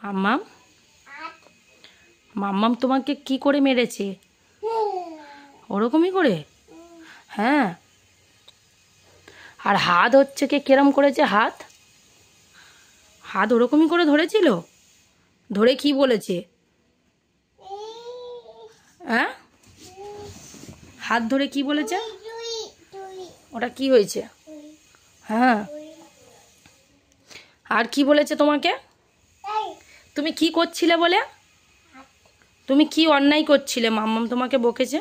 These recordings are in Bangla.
মাম্মাম মাম্মাম তোমাকে কি করে মেরেছে? ওরকমই করে? হ্যাঁ। আর হাত হচ্ছে কে কেরম করেছে? হাত হাত ওরকমই করে ধরেছিল? ধরে কি বলেছে? হ্যাঁ, হাত ধরে কি বলেছে? ওটা কি হয়েছে? হ্যাঁ, আর কি বলেছে তোমাকে? তুমি কি করছিলে বলে? তুমি কি অন্যায় করছিলে মাম্মাম তোমাকে বকেছে?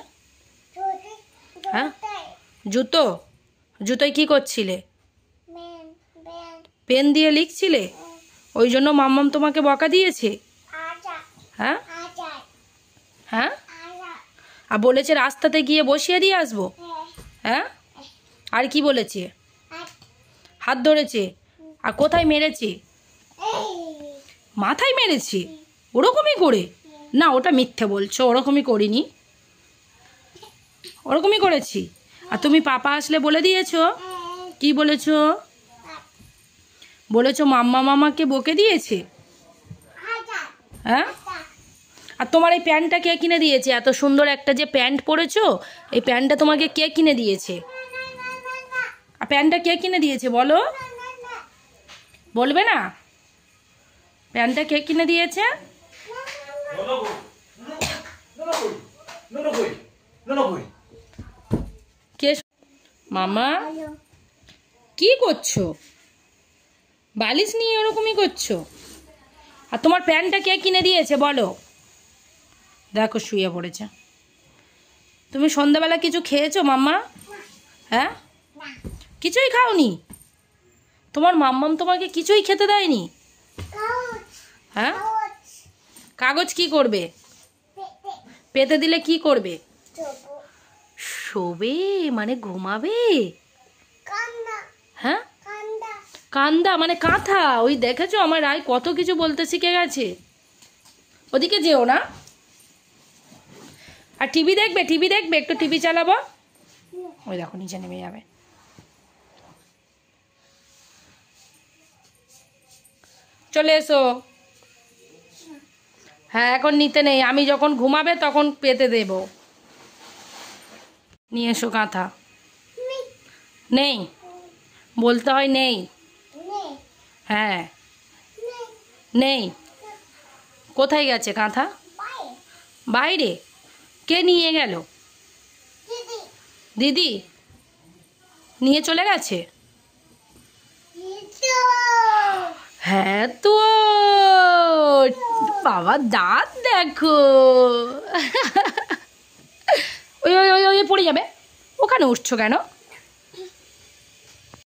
হ্যাঁ, জুতো জুতোয় কি করছিলে? পেন দিয়ে লিখছিলে? ওই জন্য মাম্মাম তোমাকে বকা দিয়েছে? হ্যাঁ হ্যাঁ, আর বলেছে রাস্তাতে গিয়ে বসিয়ে দিয়ে আসবো? হ্যাঁ, আর কি বলেছে? হাত ধরেছে। আর কোথায় মেরেছে? মাথায় মেরেছে? ওরকমই করে? না, ওটা মিথ্যে বলছো, ওরকমই করিনি, ওরকমই করেছি। আর তুমি পাপা আসলে বলে দিয়েছো? কি বলেছো? বলেছো মাম্মা মামাকে বকে দিয়েছে? হ্যাঁ, আর তোমার এই প্যান্টটা কে কিনে দিয়েছে? এত সুন্দর একটা যে প্যান্ট পরেছো, এই প্যান্টটা তোমাকে কে কিনে দিয়েছে? আর প্যান্টটা কে কিনে দিয়েছে বলো? বলবে না? প্যান্টটা কে কিনে দিয়েছে? কে? মামা কি করছো? বালিশ নিয়ে ওরকমই করছো? আর তোমার প্যান্টটা কে কিনে দিয়েছে বলো? দেখো শুয়ে পড়েছে। তুমি সন্ধ্যাবেলা কিছু খেয়েছো মাম্মা? হ্যাঁ, কিছুই খাওনি? তোমার মাম্মাম তোমাকে কিছুই খেতে দেয়নি? হ্যাঁ, কাগজ কি করবে? পেতে দিলে কি করবে? শোবে মানে ঘুমাবে? হ্যাঁ, কান্দা মানে কাঁথা। ওই দেখেছো আমার রায় কত কিছু বলতে শিখে গেছে। ওদিকে যেও না। আর টিভি দেখবে? টিভি দেখবে? একটু টিভি চালাবো। ওই দেখো নিচে নেমে যাবে। চলে এসো। হ্যাঁ, এখন নিতে নেই, আমি যখন ঘুমাবে তখন পেতে দেব। নিয়ে এসো কাঁথা। নেই বলতে হয়, নেই। হ্যাঁ, নেই। কোথায় গেছে কাঁথা? বাইরে। কে নিয়ে গেল? দিদি নিয়ে চলে গেছে? হ্যাঁ তো, বাবা দাঁত দেখো। ওই ওই ওই ওই পড়ে যাবে। ওখানে উঠছো কেন?